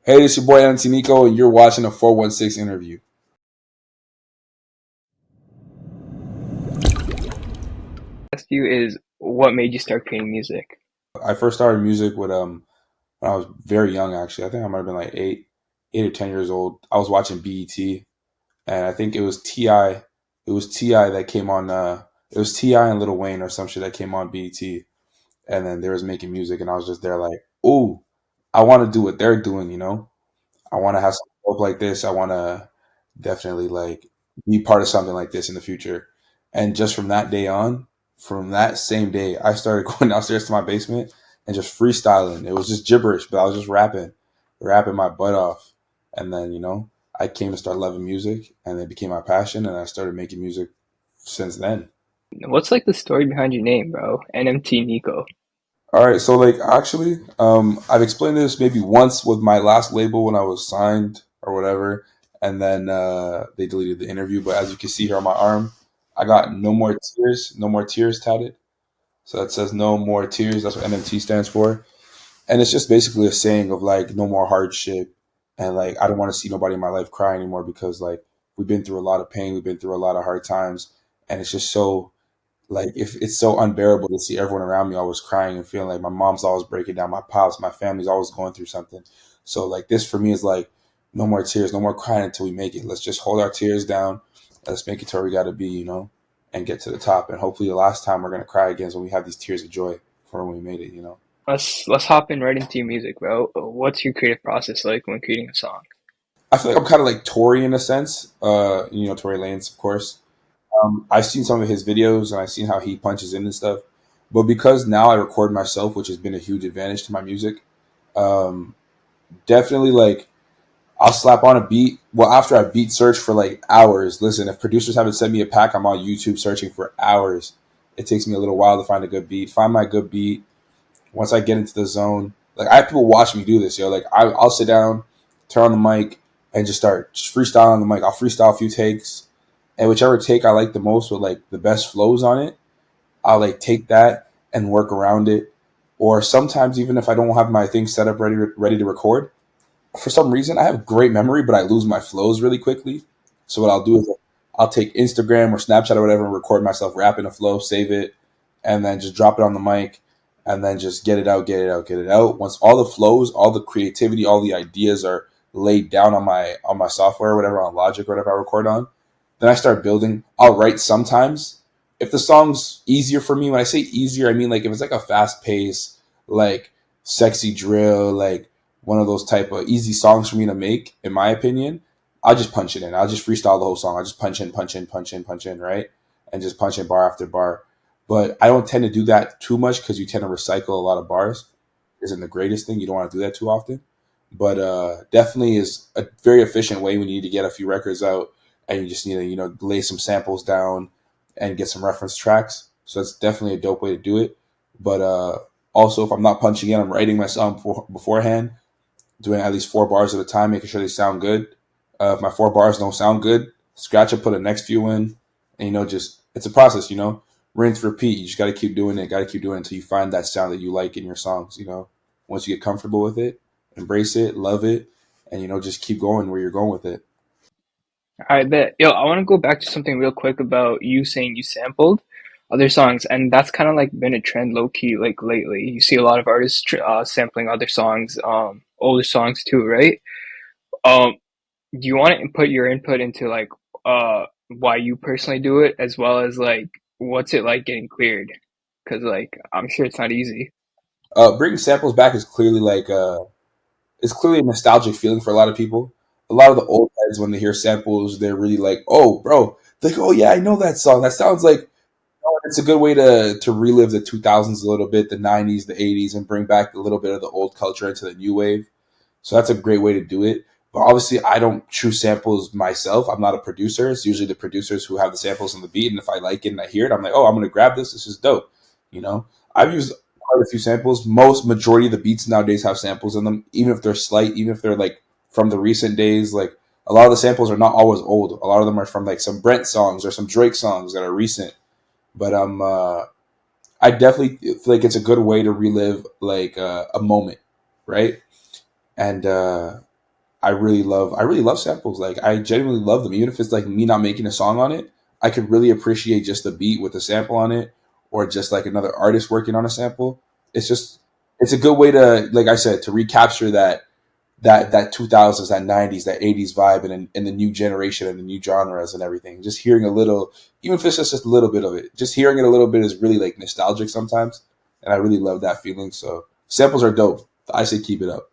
Hey, it's your boy NMT Niko, and you're watching a 416 interview. Ask you is what made you start creating music? I first started music with when I was very young. Actually, I think I might have been like 8 or 10 years old. I was watching BET, and I think it was Ti. It was Ti that came on. It was Ti and Lil Wayne or some shit that came on BET, and then they was making music, and I was just there like, ooh, I want to do what they're doing. I want to have something dope like this. I want to definitely like be part of something like this in the future. And just from that day on, from that same day, I started going downstairs to my basement and just freestyling. It was just gibberish, but I was just rapping my butt off. And then, I came to start loving music and it became my passion and I started making music since then. What's like the story behind your name, bro? NMT Niko. All right, so like actually, I've explained this maybe once with my last label when I was signed or whatever, and then they deleted the interview. But as you can see here on my arm, I got no more tears tatted. So that says no more tears. That's what NMT stands for, and it's just basically a saying of like no more hardship, and like I don't want to see nobody in my life cry anymore because like we've been through a lot of pain, we've been through a lot of hard times, and it's just so like if it's so unbearable to see everyone around me always crying and feeling like my mom's always breaking down, my pops, my family's always going through something. So like this for me is like no more tears, no more crying until we make it. Let's just hold our tears down. Let's make it to where we got to be, and get to the top. And hopefully the last time we're gonna cry again is when we have these tears of joy for when we made it. Let's hop in right into your music, bro. What's your creative process like when creating a song? I feel like I'm kind of like Tory in a sense. Tory Lanez, of course. I've seen some of his videos and I've seen how he punches in and stuff. But because now I record myself, which has been a huge advantage to my music, um, definitely like I'll slap on a beat. Well, after I beat search for like hours. Listen, if producers haven't sent me a pack, I'm on YouTube searching for hours. It takes me a little while to find a good beat. Find my good beat. Once I get into the zone, like I have people watch me do this, yo. Like I'll sit down, turn on the mic, and just start just freestyle on the mic. I'll freestyle a few takes, and whichever take I like the most with like the best flows on it, I'll like take that and work around it. Or sometimes even if I don't have my thing set up ready to record, for some reason I have great memory, but I lose my flows really quickly. So what I'll do is I'll take Instagram or Snapchat or whatever and record myself rapping a flow, save it, and then just drop it on the mic, and then just get it out, get it out, get it out. Once all the flows, all the creativity, all the ideas are laid down on my software or whatever, on Logic or whatever I record on, then I start building. I'll write sometimes. If the song's easier for me, when I say easier, I mean like if it's like a fast pace, like sexy drill, like one of those type of easy songs for me to make, in my opinion, I'll just punch it in. I'll just freestyle the whole song. I'll just punch in, punch in, punch in, punch in, right? And just punch in bar after bar. But I don't tend to do that too much because you tend to recycle a lot of bars. Isn't the greatest thing. You don't want to do that too often. But definitely is a very efficient way when you need to get a few records out and you just need to, lay some samples down and get some reference tracks. So it's definitely a dope way to do it. But also, if I'm not punching in, I'm writing my song beforehand, doing at least 4 bars at a time, making sure they sound good. If my 4 bars don't sound good, scratch it, put the next few in, and just it's a process. Rinse, repeat. You just got to keep doing it. Got to keep doing it until you find that sound that you like in your songs. Once you get comfortable with it, embrace it, love it, and just keep going where you're going with it. I bet. Yo, I want to go back to something real quick about you saying you sampled other songs, and that's kind of like been a trend low key like lately. You see a lot of artists sampling other songs, older songs too, right? Um, do you want to put your input into like why you personally do it as well as like what's it like getting cleared? Because like I'm sure it's not easy. Bringing samples back is clearly like it's clearly a nostalgic feeling for a lot of people. A lot of the old guys, when they hear samples, they're really like, "Oh, bro!" They're like, "Oh yeah, I know that song. That sounds like." It's a good way to relive the 2000s a little bit, the 90s, the 80s, and bring back a little bit of the old culture into the new wave. So that's a great way to do it. But obviously, I don't choose samples myself. I'm not a producer. It's usually the producers who have the samples on the beat. And if I like it and I hear it, I'm like, oh, I'm going to grab this. This is dope. You know, I've used quite a few samples. Most majority of the beats nowadays have samples in them, even if they're slight, even if they're like from the recent days. Like a lot of the samples are not always old. A lot of them are from like some Brent songs or some Drake songs that are recent. But I definitely feel like it's a good way to relive like a moment, right? And I really love samples. Like I genuinely love them, even if it's like me not making a song on it. I could really appreciate just the beat with a sample on it, or just like another artist working on a sample. It's just it's a good way to, like I said, to recapture that 2000s, that 90s, that 80s vibe, and the new generation and the new genres and everything. Just hearing a little, even if it's just a little bit of it, just hearing it a little bit is really like nostalgic sometimes, and I really love that feeling. So samples are dope. I say keep it up.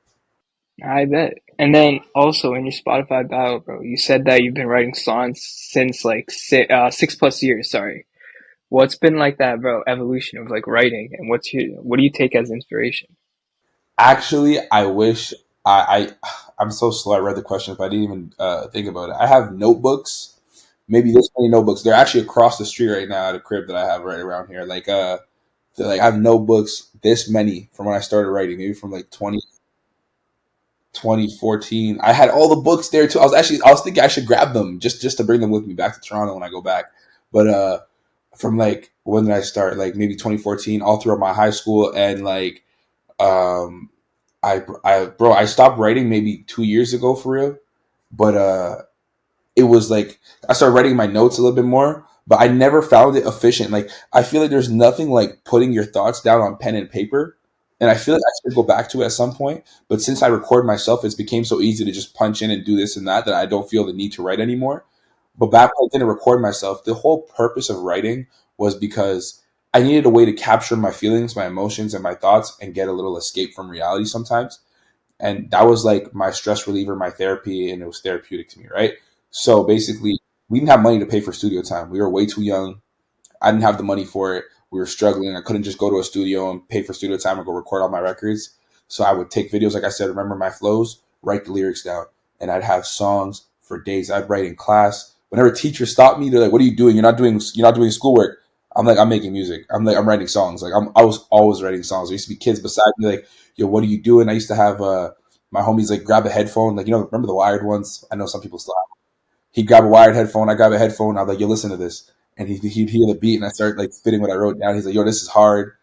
I bet. And then also in your Spotify bio, bro, you said that you've been writing songs since like 6 plus years. Sorry. What's been like that, bro? Evolution of like writing, and what do you take as inspiration? Actually, I wish I'm so slow. I read the questions, but I didn't even think about it. I have notebooks, maybe this many notebooks. They're actually across the street right now at a crib that I have right around here. Like I have notebooks this many from when I started writing, maybe from like 2014. I had all the books there too. I was thinking I should grab them just to bring them with me back to Toronto when I go back. But from like when did I start? Like maybe 2014, all throughout my high school, and like um I stopped writing maybe 2 years ago for real. But it was like I started writing my notes a little bit more, but I never found it efficient. Like I feel like there's nothing like putting your thoughts down on pen and paper. And I feel like I should go back to it at some point. But since I record myself, it's became so easy to just punch in and do this and that I don't feel the need to write anymore. But back when I didn't record myself, the whole purpose of writing was because I needed a way to capture my feelings, my emotions, and my thoughts and get a little escape from reality sometimes. And that was like my stress reliever, my therapy, and it was therapeutic to me, right? So basically, we didn't have money to pay for studio time. We were way too young. I didn't have the money for it. We were struggling. I couldn't just go to a studio and pay for studio time and go record all my records. So I would take videos, like I said, remember my flows, write the lyrics down, and I'd have songs for days. I'd write in class. Whenever teachers stopped me, they're like, "What are you doing? You're not doing schoolwork." I'm like, "I'm making music. I'm writing songs." Like I was always writing songs. There used to be kids beside me like, "Yo, what are you doing?" I used to have my homies like grab a headphone, like remember the wired ones? I know some people still he'd grab a wired headphone. I grab a headphone. I was like, yo, listen to this. And he'd hear the beat and I start like spitting what I wrote down. He's like, yo, this is hard.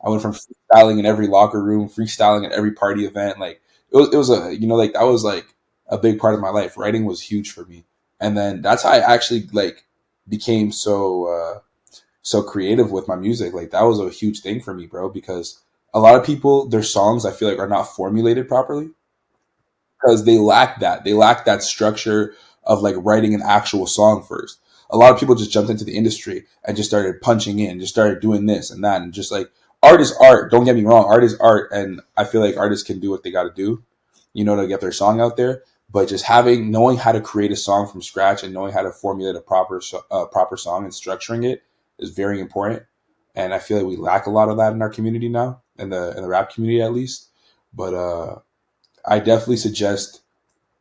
I went from freestyling in every locker room, freestyling at every party event. Like it was a, like that was like a big part of my life. Writing was huge for me. And then that's how I actually like became so creative with my music. Like that was a huge thing for me, bro, because a lot of people, their songs I feel like are not formulated properly because they lack that. They lack that structure of like writing an actual song first. A lot of people just jumped into the industry and just started punching in, just started doing this and that, and just like art is art. Don't get me wrong, art is art, and I feel like artists can do what they got to do, to get their song out there. But just knowing how to create a song from scratch and knowing how to formulate a proper song and structuring it is very important. And I feel like we lack a lot of that in our community now, in the rap community at least. But I definitely suggest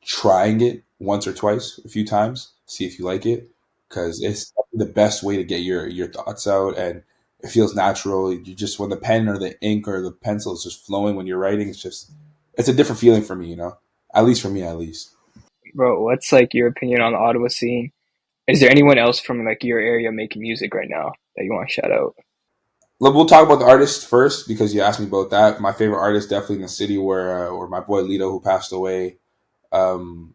trying it once or twice, a few times, see if you like it, because it's the best way to get your thoughts out, and it feels natural. You just when the pen or the ink or the pencil is just flowing when you're writing, it's a different feeling for me, at least for me, at least. Bro, what's like your opinion on the Ottawa scene? Is there anyone else from like your area making music right now that you want to shout out? Look, we'll talk about the artist first because you asked me about that. My favorite artist definitely in the city where my boy Lito, who passed away. Um,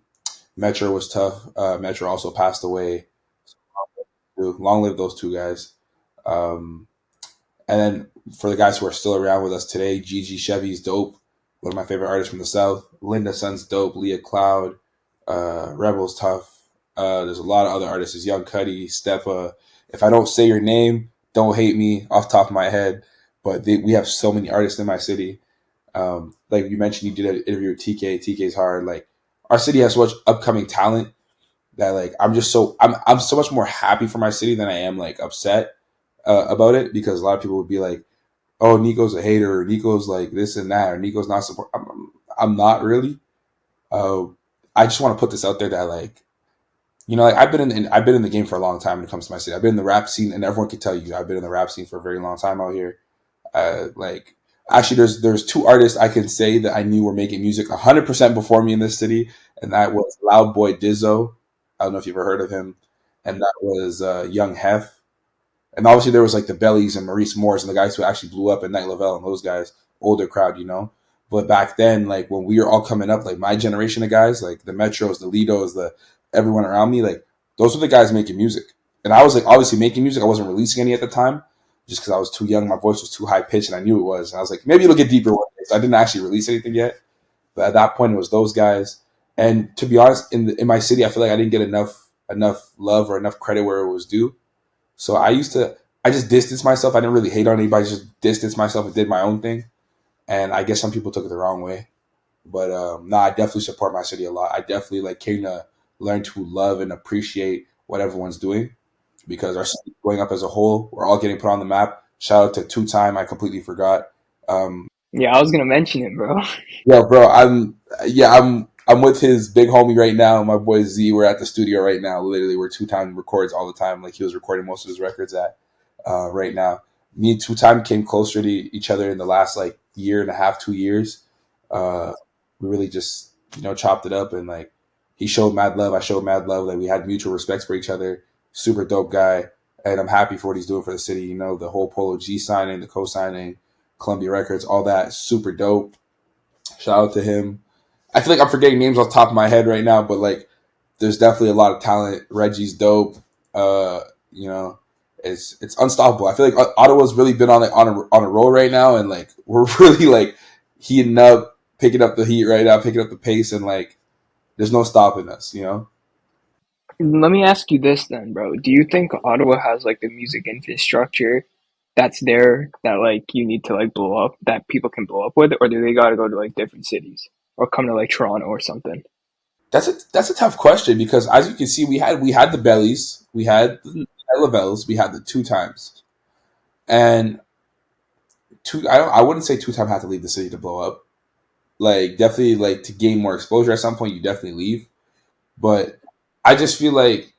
Metro was tough. Metro also passed away. Long live those two guys. Um, And then for the guys who are still around with us today, Gigi Chevy's dope. One of my favorite artists from the South. Linda Sun's dope. Leah Cloud. Rebel's tough. There's a lot of other artists. There's Young Cuddy, Stepa. If I don't say your name, don't hate me off the top of my head. But we have so many artists in my city. Like you mentioned, you did an interview with TK. TK's hard. Like our city has so much upcoming talent that like I'm so much more happy for my city than I am like upset about it because a lot of people would be like, "Oh, Niko's a hater, or Niko's like this and that, or Niko's not support." I'm not really. Uh, I just want to put this out there that like like I've been in the game for a long time when it comes to my city. I've been in the rap scene, and everyone can tell you I've been in the rap scene for a very long time out here. Like actually, there's two artists I can say that I knew were making music 100% before me in this city, and that was Loud Boy Dizzo. I don't know if you've ever heard of him, and that was Young Hef. And obviously there was like the Bellies and Maurice Morris and the guys who actually blew up at Night Lavelle and those guys, older crowd. But back then, like when we were all coming up, like my generation of guys, like the Metros, the Lidos, the everyone around me, like those were the guys making music. And I was like obviously making music. I wasn't releasing any at the time, just because I was too young. My voice was too high pitched, and I knew it was. And I was like, maybe it'll get deeper one day. So I didn't actually release anything yet. But at that point, it was those guys. And to be honest, in my city, I feel like I didn't get enough love or enough credit where it was due. So I just distanced myself. I didn't really hate on anybody. I just distanced myself and did my own thing. And I guess some people took it the wrong way. But no, I definitely support my city a lot. I definitely like came to learn to love and appreciate what everyone's doing because our city going up as a whole, we're all getting put on the map. Shout out to Two Time. I completely forgot. Um, Yeah, I was gonna mention it, bro. yeah, bro. I'm with his big homie right now. My boy Z. We're at the studio right now. Literally, we're Two Time records all the time. Like he was recording most of his records at right now. Me and Two Time came closer to each other in the last like year and a half, 2 years. Uh, we really just chopped it up and like he showed mad love. I showed mad love. Like we had mutual respect for each other. Super dope guy, and I'm happy for what he's doing for the city. You know, the whole Polo G signing, the co-signing, Columbia Records, all that super dope. Shout out to him. I feel like I'm forgetting names off the top of my head right now, but like there's definitely a lot of talent. Reggie's dope. Uh, you know, it's unstoppable. I feel like Ottawa's really been on a roll right now, and like we're really like heating up, picking up the heat right now, picking up the pace, and like there's no stopping us. You know, Let me ask you this then, bro. Do you think Ottawa has like the music infrastructure that's there that like you need to like blow up that people can blow up with, or do they gotta go to like different cities or come to like Toronto or something? that's a tough question because as you can see, we had the bellies, we had the Lavelles, we had the Two Times, and I wouldn't say Two Time had to leave the city to blow up. Like definitely like to gain more exposure at some point, you definitely leave. But I just feel like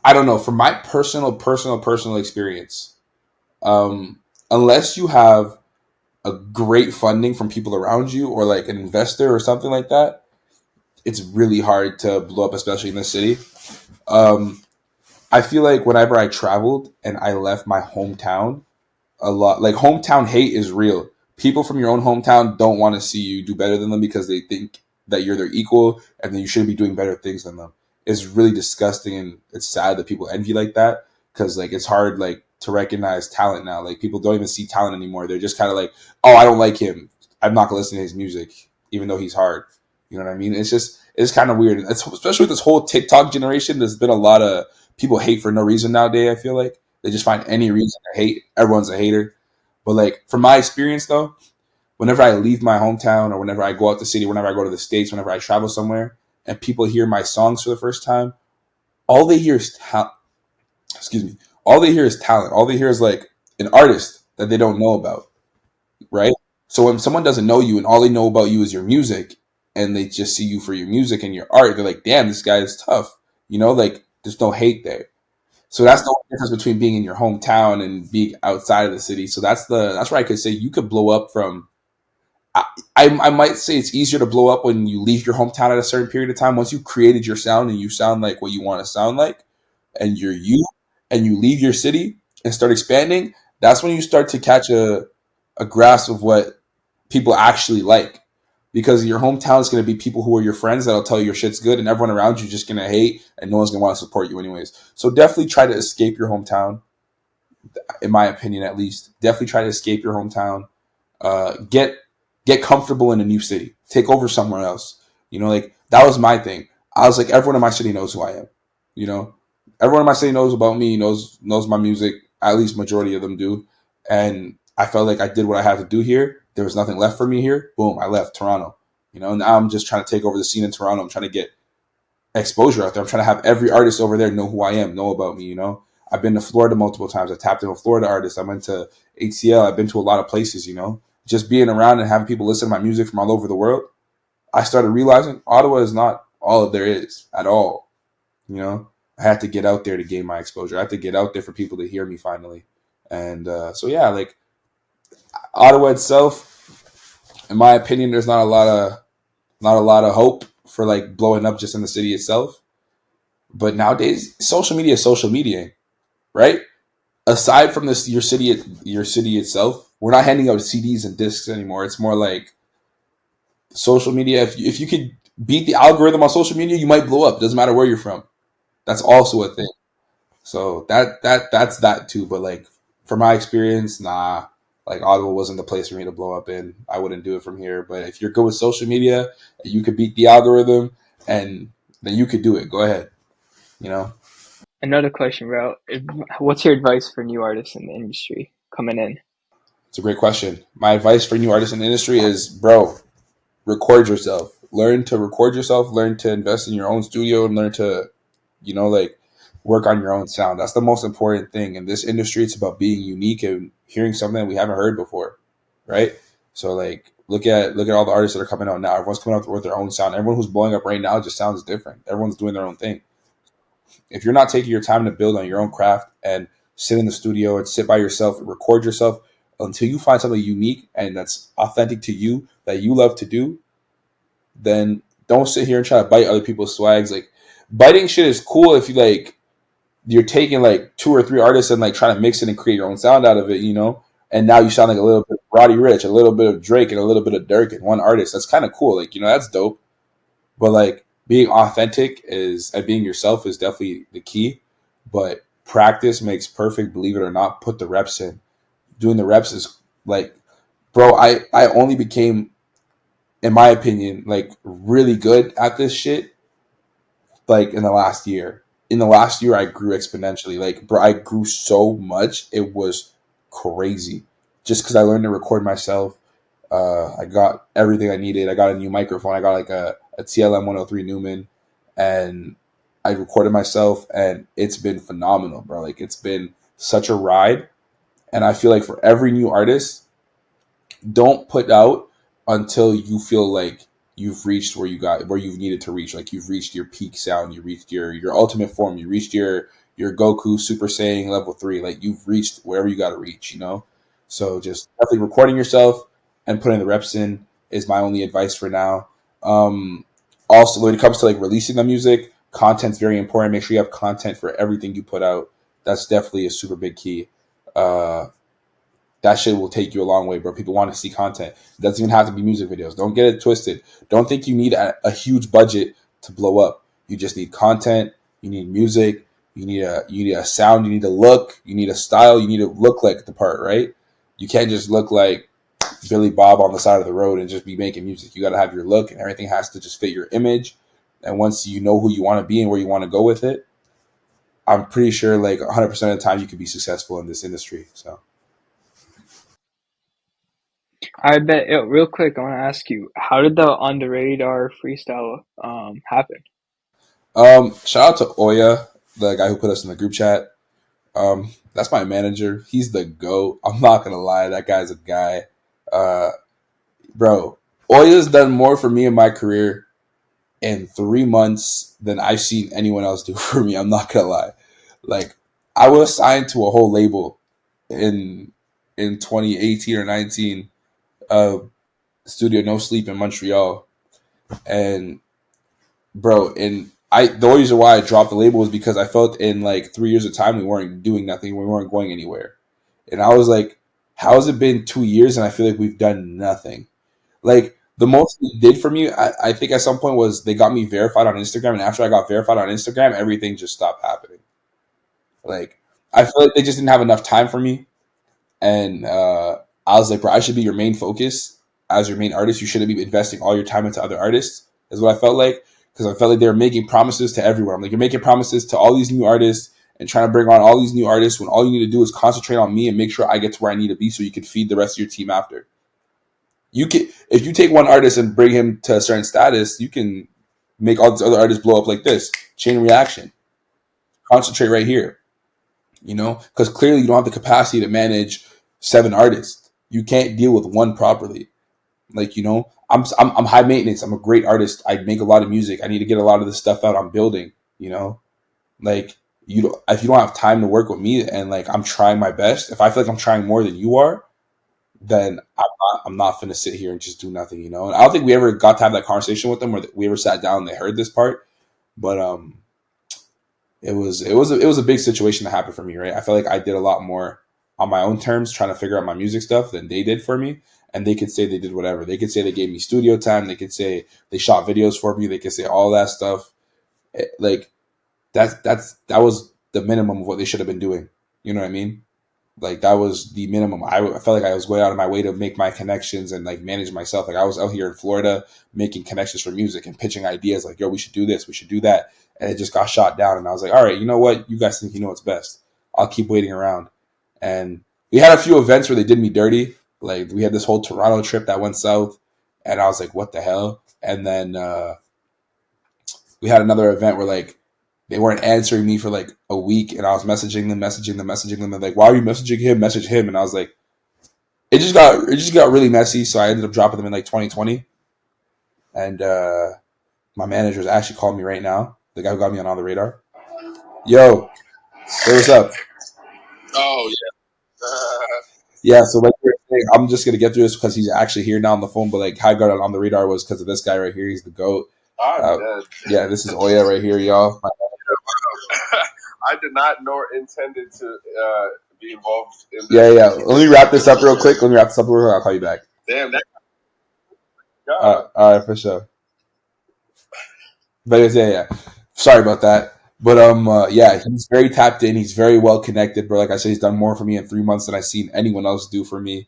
I don't know. From my personal experience, unless you have a great funding from people around you or like an investor or something like that, it's really hard to blow up, especially in the city. Um, I feel like whenever I traveled and I left my hometown, a lot like hometown hate is real. People from your own hometown don't want to see you do better than them because they think that you're their equal and that you should be doing better things than them. It's really disgusting and it's sad that people envy like that because like it's hard like to recognize talent now. Like people don't even see talent anymore. They're just kind of like, oh, I don't like him. I'm not gonna listen to his music, even though he's hard. You know what I mean? It's kind of weird, especially with this whole TikTok generation. There's been a lot of people hate for no reason nowadays. I feel like they just find any reason to hate. Everyone's a hater. But like from my experience though, whenever I leave my hometown or whenever I go out the city, whenever I go to the States, whenever I travel somewhere and people hear my songs for the first time, all they hear is excuse me. All they hear is talent. All they hear is like an artist that they don't know about, right? So when someone doesn't know you and all they know about you is your music and they just see you for your music and your art, they're like, damn, this guy is tough. Like there's no hate there. So that's the only difference between being in your hometown and being outside of the city. So that's where I could say you could blow up from. I might say it's easier to blow up when you leave your hometown at a certain period of time. Once you've created your sound and you sound like what you want to sound like, and you're you, and you leave your city and start expanding, that's when you start to catch a grasp of what people actually like. Because your hometown is going to be people who are your friends that'll tell you your shit's good, and everyone around you is just going to hate, and no one's going to want to support you anyways. So definitely try to escape your hometown, in my opinion, at least. Definitely try to escape your hometown. Get comfortable in a new city. Take over somewhere else. Like that was my thing. I was like, everyone in my city knows who I am. You know, everyone in my city knows about me. Knows my music. At least majority of them do. And I felt like I did what I had to do here. There was nothing left for me here. Boom, I left Toronto. Now I'm just trying to take over the scene in Toronto. I'm trying to get exposure out there. I'm trying to have every artist over there know who I am, know about me. I've been to Florida multiple times. I tapped into a Florida artist. I went to ATL. I've been to a lot of places. Just being around and having people listen to my music from all over the world. I started realizing Ottawa is not all there is at all. I had to get out there to gain my exposure. I had to get out there for people to hear me finally. And so yeah, like Ottawa itself, in my opinion, there's not a lot of hope for like blowing up just in the city itself. But nowadays, social media is social media, right? Aside from this, your city itself, we're not handing out CDs and discs anymore. It's more like social media. If you could beat the algorithm on social media, you might blow up. Doesn't matter where you're from. That's also a thing. So that's that too. But like from my experience, nah. Like Ottawa wasn't the place for me to blow up in. I wouldn't do it from here. But if you're good with social media, you could beat the algorithm, and then you could do it. Go ahead. You know, Another question, bro. What's your advice for new artists in the industry coming in? it's a great question. My advice for new artists in the industry is, bro, record yourself. Learn to record yourself. Learn to invest in your own studio, and learn to, like work on your own sound. That's the most important thing in this industry. It's about being unique and hearing something that we haven't heard before, right? So like look at all the artists that are coming out now. Everyone's coming out with their own sound. Everyone who's blowing up right now just sounds different. Everyone's doing their own thing. If you're not taking your time to build on your own craft and sit in the studio and sit by yourself and record yourself until you find something unique and that's authentic to you that you love to do, then don't sit here and try to bite other people's swags. Like biting shit is cool if you like you're taking like two or three artists and like trying to mix it and create your own sound out of it, And now you sound like a little bit of Roddy Rich, a little bit of Drake, and a little bit of Dirk in one artist. That's kind of cool. Like, that's dope. But like being authentic is and being yourself is definitely the key. But practice makes perfect, believe it or not. Put the reps in. Doing the reps is like, bro, I only became, in my opinion, like really good at this shit like in the last year. In the last year, I grew exponentially. Like, bro, I grew so much. It was crazy. Just because I learned to record myself. I got everything I needed. I got a new microphone. I got like a TLM 103 Newman, and I recorded myself, and it's been phenomenal, bro. Like, it's been such a ride. And I feel like for every new artist, don't put out until you feel like you've reached where you needed to reach. Like you've reached your peak sound, you reached your ultimate form, you reached your Goku Super Saiyan level 3. Like you've reached wherever you got to reach. So just definitely recording yourself and putting the reps in is my only advice for now. Also, when it comes to like releasing the music, content's very important. Make sure you have content for everything you put out. That's definitely a super big key. Uh, that shit will take you a long way, bro. People want to see content. It doesn't even have to be music videos. Don't get it twisted. Don't think you need a huge budget to blow up. You just need content. You need music. You need a sound. You need a look. You need a style. You need to look like the part, right? You can't just look like Billy Bob on the side of the road and just be making music. You got to have your look, and everything has to just fit your image. And once you know who you want to be and where you want to go with it, I'm pretty sure like 100% of the time you could be successful in this industry. So. I bet. Yo, real quick, I want to ask you, how did the on the radar freestyle happen? Shout out to Oya, the guy who put us in the group chat. That's my manager. He's the GOAT. I'm not gonna lie, that guy's a guy. Uh, bro, Oya's done more for me in my career in 3 months than I've seen anyone else do for me. I'm not gonna lie. Like, I was signed to a whole label in 2018 or 19, uh, Studio No Sleep in Montreal, and bro, and the only reason why I dropped the label was because I felt in like 3 years of time we weren't doing nothing, we weren't going anywhere, and I was like, how has it been 2 years and I feel like we've done nothing? Like the most they did for me, I think at some point was they got me verified on Instagram, and after I got verified on Instagram, everything just stopped happening. Like I feel like they just didn't have enough time for me, and I was like, bro, I should be your main focus as your main artist. You shouldn't be investing all your time into other artists. Is what I felt like, because I felt like they were making promises to everyone. I'm like, you're making promises to all these new artists and trying to bring on all these new artists when all you need to do is concentrate on me and make sure I get to where I need to be, so you can feed the rest of your team after. You can, if you take one artist and bring him to a certain status, you can make all these other artists blow up like this. Chain reaction. Concentrate right here. Because clearly you don't have the capacity to manage 7 artists. You can't deal with one properly. Like, I'm high maintenance. I'm a great artist. I make a lot of music. I need to get a lot of this stuff out I'm building. Like if you don't have time to work with me and like I'm trying my best, if I feel like I'm trying more than you are, then I'm not gonna sit here and just do nothing. And I don't think we ever got to have that conversation with them, where we ever sat down and they heard this part. But it was a big situation that happened for me, right? I feel like I did a lot more on my own terms, trying to figure out my music stuff than they did for me. and they could say they did whatever. They could say they gave me studio time. They could say they shot videos for me. They could say all that stuff. Like that was the minimum of what they should have been doing. You know what I mean? Like that was the minimum. I felt like I was going out of my way to make my connections and like manage myself. Like I was out here in Florida making connections for music and pitching ideas like, yo, we should do this, we should do that. And it just got shot down. And I was like, all right, you know what? You guys think you know what's best. I'll keep waiting around. And we had a few events where they did me dirty. Like we had this whole Toronto trip that went south. And I was like, what the hell? And then we had another event where like they weren't answering me for like a week, and I was messaging them. They're like, "Why are you messaging him? Message him." And I was like, it just got really messy. So I ended up dropping them in like 2020. And my manager's actually calling me right now. The guy who got me on the radar. Yo, hey, what's up? Oh yeah. Yeah. So like you were saying, I'm just gonna get through this because he's actually here now on the phone. But like how I got on the radar was because of this guy right here. He's the GOAT. Yeah, this is Oya right here, y'all. I did not nor intended to be involved in this. Yeah. Let me wrap this up real quick. I'll call you back. Damn, that all right, for sure. But yeah. Sorry about that. But yeah, he's very tapped in. He's very well connected, bro. Like I said, he's done more for me in 3 months than I've seen anyone else do for me.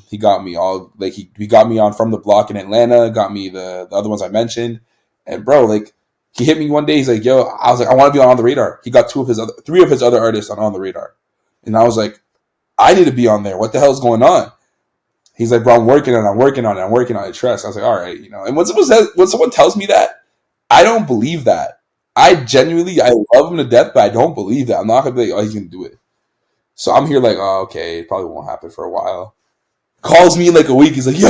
He got me all like he got me on From the Block in Atlanta, got me the other ones I mentioned, and bro, like he hit me one day. He's like, "Yo," I was like, "I want to be on the radar." He got three of his other artists on the radar, and I was like, "I need to be on there. What the hell's going on?" He's like, "Bro, I'm working on it. Trust." I was like, "All right, you know." And when someone tells me that, I don't believe that. I love him to death, but I don't believe that. I'm not gonna be like, "Oh, he's gonna do it." So I'm here like, "Oh, okay, it probably won't happen for a while." Calls me in like a week. He's like, "Yo,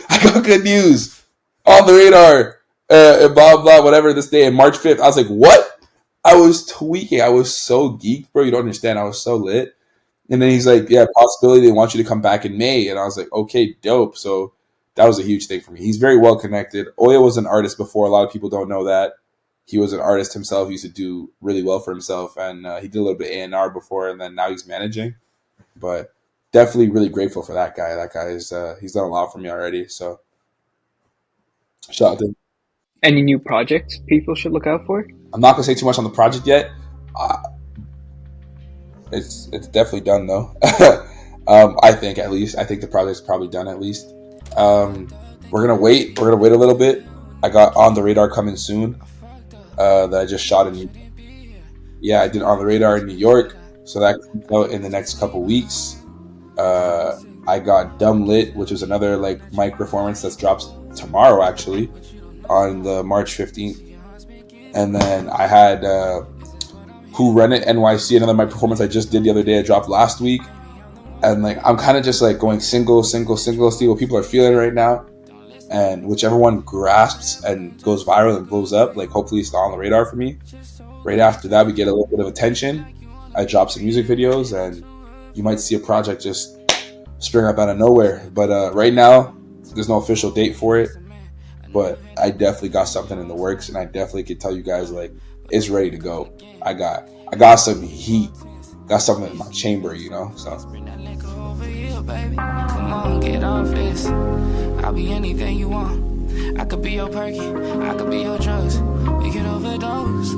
I got good news on the radar, blah blah whatever this day, and March 5th." I was like, "What?" I was tweaking. I was so geeked, bro. You don't understand. I was so lit. And then he's like, "Yeah, possibility. They want you to come back in May." And I was like, "Okay, dope." So that was a huge thing for me. He's very well connected. Oya was an artist before. A lot of people don't know that. He was an artist himself. He used to do really well for himself, and he did a little bit of A&R before, and then now he's managing. But definitely really grateful for that guy. That guy is he's done a lot for me already. So shout out to him. Any new projects people should look out for? I'm not gonna say too much on the project yet. It's definitely done though. I think at least. I think the project's probably done at least. We're gonna wait. We're gonna wait a little bit. I got On the Radar coming soon. That I just shot in. Yeah, I did On the Radar in New York. So that comes out in the next couple weeks. I got Dumb Lit, which is another like mic performance that drops tomorrow actually on the March 15th. And then I had Who Run It NYC, another mic performance I just did the other day. I dropped last week. And like I'm kind of just like going single, see what people are feeling right now. And whichever one grasps and goes viral and blows up, like hopefully it's On the Radar for me. Right after that, we get a little bit of attention. I drop some music videos, and you might see a project just spring up out of nowhere. But right now, there's no official date for it. But I definitely got something in the works, and I definitely could tell you guys like it's ready to go. I got some heat, got something in my chamber, you know. So. Come on, get off this. I'll be anything you want. I could be your perky, I could be your drugs. We could overdose.